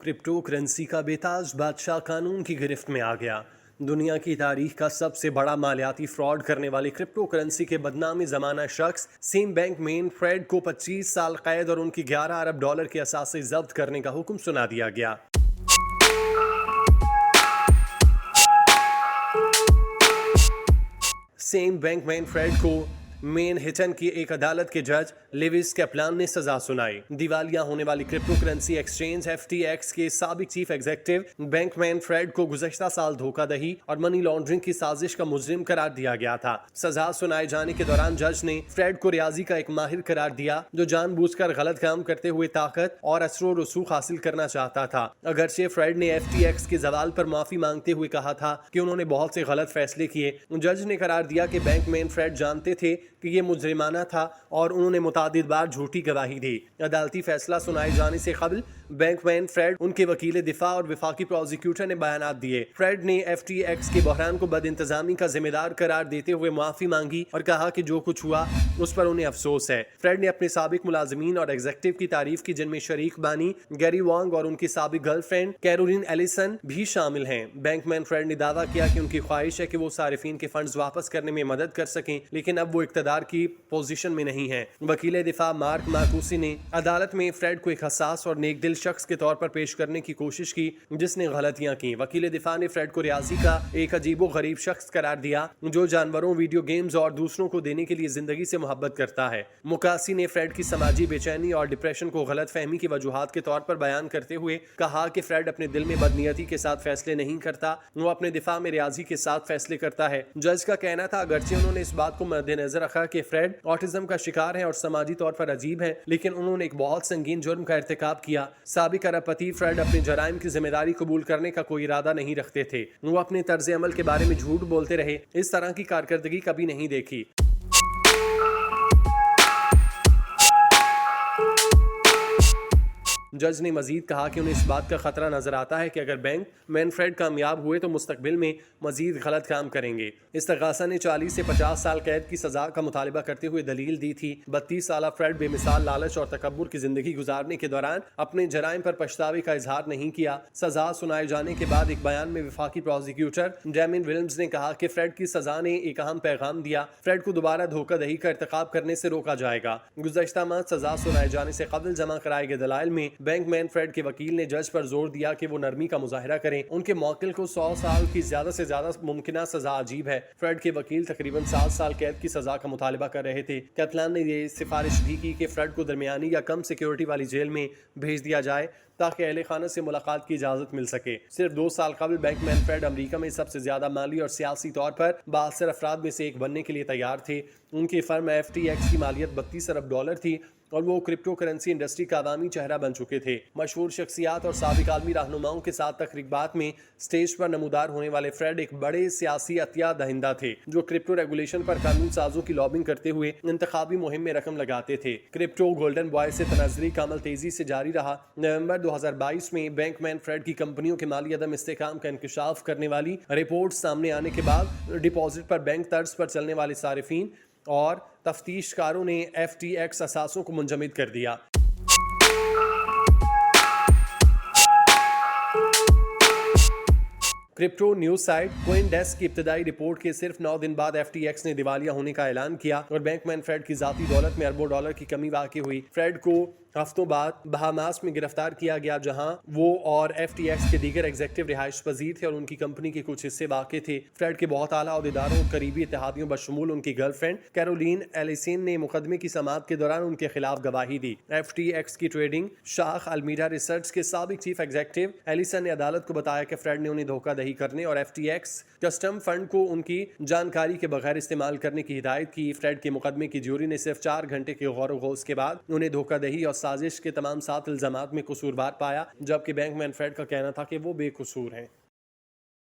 Crypto currency का बेताज बादशाह कानून की गिरफ्त में आ गया। दुनिया की तारीख का सबसे बड़ा मालियाती फ्रॉड करने वाली क्रिप्टो करेंसी के बदनामी जमाना शख्स सेम बैंक मेन फ्रेड को 25 साल कैद और उनकी 11 अरब डॉलर के असासे जब्त करने का हुक्म सुना दिया गया। सेम बैंक मैन फ्रेड को मेन हिटन की एक अदालत के जज लेविस कैपलान ने सजा सुनाई। दिवालिया होने वाली क्रिप्टो करेंसी एक्सचेंज FTX के साबिक चीफ एग्जीक्यूटिव बैंकमैन फ्रेड को गुज़श्ता साल धोखाधड़ी और मनी लॉन्ड्रिंग की साजिश का मुजरिम करार दिया गया था। सजा सुनाए जाने के दौरान जज ने फ्रेड को रियाजी का एक माहिर करार दिया जो जानबूझकर गलत काम करते हुए ताकत और असर रसूख हासिल करना चाहता था। अगरचे फ्रेड ने FTX के जवाल पर माफी मांगते हुए कहा था कि उन्होंने बहुत से गलत फैसले किए। जज ने करार दिया कि बैंकमैन फ्रेड जानते थे कि ये मुजरिमाना था और उन्होंने मुतादिद बार झूठी गवाही दी। अदालती फैसला सुनाए जाने से कबल बैंकमैन फ्रेड, उनके वकील दिफा और विफाकी प्रोसिक्यूटर ने बयानात दिए। फ्रेड ने FTX के बहरान को बदइंतजामी का जिम्मेदार करार देते हुए माफी मांगी और कहा कि जो कुछ हुआ उस पर उन्हें अफसोस है। फ्रेड ने अपने साबिक मुलाजिमीन और एग्जीक्यूटिव की तारीफ की जिनमें शरीक बानी गैरी वांग और उनकी साबिक गर्लफ्रेंड कैरोलिन एलिसन भी शामिल हैं। बैंकमैन फ्रेड ने दावा किया कि उनकी ख्वाहिश है कि वो सारिफीन के फंड्स वापस करने में मदद कर सकें, लेकिन अब वो इक़्तिदार की पोजीशन में नहीं है। वकील दिफा मार्क मार्कूसी ने अदालत में फ्रेड को एक हसास और नेकदिल शख्स के तौर पर पेश करने की कोशिश की जिसने गलतियां की। वकील दिफा ने फ्रेड को रियाजी का एक अजीबो गरीब शख्स करार दिया जो जानवरों, वीडियो गेम्स और दूसरों को देने के लिए जिंदगी से मोहब्बत करता है। मुकासी ने फ्रेड की समाजी बेचैनी और डिप्रेशन को गलत फहमी की वजूहात के तौर पर बयान करते हुए कहा कि फ्रेड अपने दिल में बदनीयती के साथ फैसले नहीं करता, वो अपने दिफा में रियाजी के साथ फैसले करता है। जज का कहना था अगरचे उन्होंने इस बात को मद्देनजर रखा कि फ्रेड ऑटिज्म का शिकार है और समाजी तौर पर अजीब है, लेकिन उन्होंने एक बहुत संगीन जुर्म का इर्तिकाब किया। साबिक अरबपति फ्रेड अपने जराइम की जिम्मेदारी कबूल करने का कोई इरादा नहीं रखते थे। वो अपने तर्ज अमल के बारे में झूठ बोलते रहे। इस तरह की कारकर्दगी कभी नहीं देखी। जज ने मजीद कहा कि उन्हें इस बात का खतरा नजर आता है कि अगर बैंक मैन फ्रेड कामयाब हुए तो मुस्तकबिल में मजीद गलत काम करेंगे। इस्तगासा ने 40 से 50 साल कैद की सजा का मुतालिबा करते हुए दलील दी थी। 32 साल फ्रेड बेमिसाल लालच और तकब्बुर की जिंदगी गुजारने के दौरान अपने जराइम पर पछतावे का इजहार नहीं किया। सजा सुनाए जाने के बाद एक बयान में विफाकी प्रोसिक्यूटर डेमिन विलियम्स ने कहा कि फ्रेड की सजा ने एक अहम पैगाम दिया। फ्रेड को दोबारा धोखाधड़ी का इर्तिकाब करने से रोका जाएगा। गुज़श्ता माह सजा सुनाए जाने से कबल जमा कराए गए दलाइल में बैंकमैन फ्रेड के वकील ने जज पर जोर दिया कि वो नरमी का मुजाहिरा करें। उनके मौकिल को 100 साल की ज्यादा से ज्यादा मुमकिन सजा अजीब है। फ्रेड के वकील तकरीबन 7 साल कैद की सजा का मुतालिबा कर रहे थे। कैपलान ने ये सिफारिश भी की कि फ्रेड को दरमियानी या कम सिक्योरिटी वाली जेल में भेज दिया जाए ताकि अहले खाना से मुलाकात की इजाजत मिल सके। सिर्फ 2 साल कबल बैंकमैन फ्रेड अमेरिका में सबसे ज्यादा माली और सियासी तौर पर बाअसर अफराद में से एक बनने के लिए तैयार थे। उनकी फर्म FTX की मालियत 32 अरब डॉलर थी और वो क्रिप्टो करेंसी इंडस्ट्री का अवामी चेहरा बन चुके थे। मशहूर शख्सियात और साबिक आलमी रहनुमाओं के साथ तकरीबात में स्टेज पर नमूदार होने वाले फ्रेड एक बड़े सियासी अतिया दहिंदा थे जो क्रिप्टो रेगुलेशन पर कानून साजों की लॉबिंग करते हुए इंतखाबी मुहिम में रकम लगाते थे। क्रिप्टो गोल्डन बॉय से तनाजरी का अमल तेजी से जारी रहा। नवंबर 2022 में बैंकमैन फ्रेड की कंपनियों के माली अदम इस्तेकाम का इंकशाफ करने वाली रिपोर्ट सामने आने के बाद डिपॉजिट पर बैंक तर्ज पर चलने वाले सारिफीन और तफ्तीशकारों ने FTX असासों को मुंजमद कर दिया। क्रिप्टो न्यूज साइट कोइनडेस्क की इब्तदाई रिपोर्ट के सिर्फ 9 दिन बाद FTX ने दिवालिया होने का ऐलान किया और बैंकमैन फ्रेड की जाती दौलत में अरबों डॉलर की कमी वाक़ई हुई। फ्रेड को हफ्तों बाद बहामास में गिरफ्तार किया गया जहां वो और FTX के दीगर एग्जीक्यूटिव रिहाइश पजीर थे और उनकी कंपनी के कुछ हिस्से वाक़ई थे। फ्रेड के बहुत आला अहदेदारों और करीबी इत्तेहादियों बशमूल उनकी गर्लफ्रेंड कैरोलिन एलिसन ने मुकदमे की समाअत के दौरान उनके खिलाफ गवाही दी। FTX की ट्रेडिंग शाख अलमीरा रिसर्च के साबिक चीफ एग्जीक्यूटिव एलिसन ने अदालत को बताया कि फ्रेड ने उन्हें धोखाधड़ी करने और FTX कस्टम फंड को उनकी जानकारी के बगैर इस्तेमाल करने की हिदायत की। फ्रेड के मुकदमे की ज्यूरी ने सिर्फ 4 घंटे के गौर गौस के बाद उन्हें धोखाधड़ी और साजिश के तमाम 7 इल्जामात में कसूरवार पाया, जबकि बैंकमैन फ्रेड का कहना था कि वो बेकसूर हैं।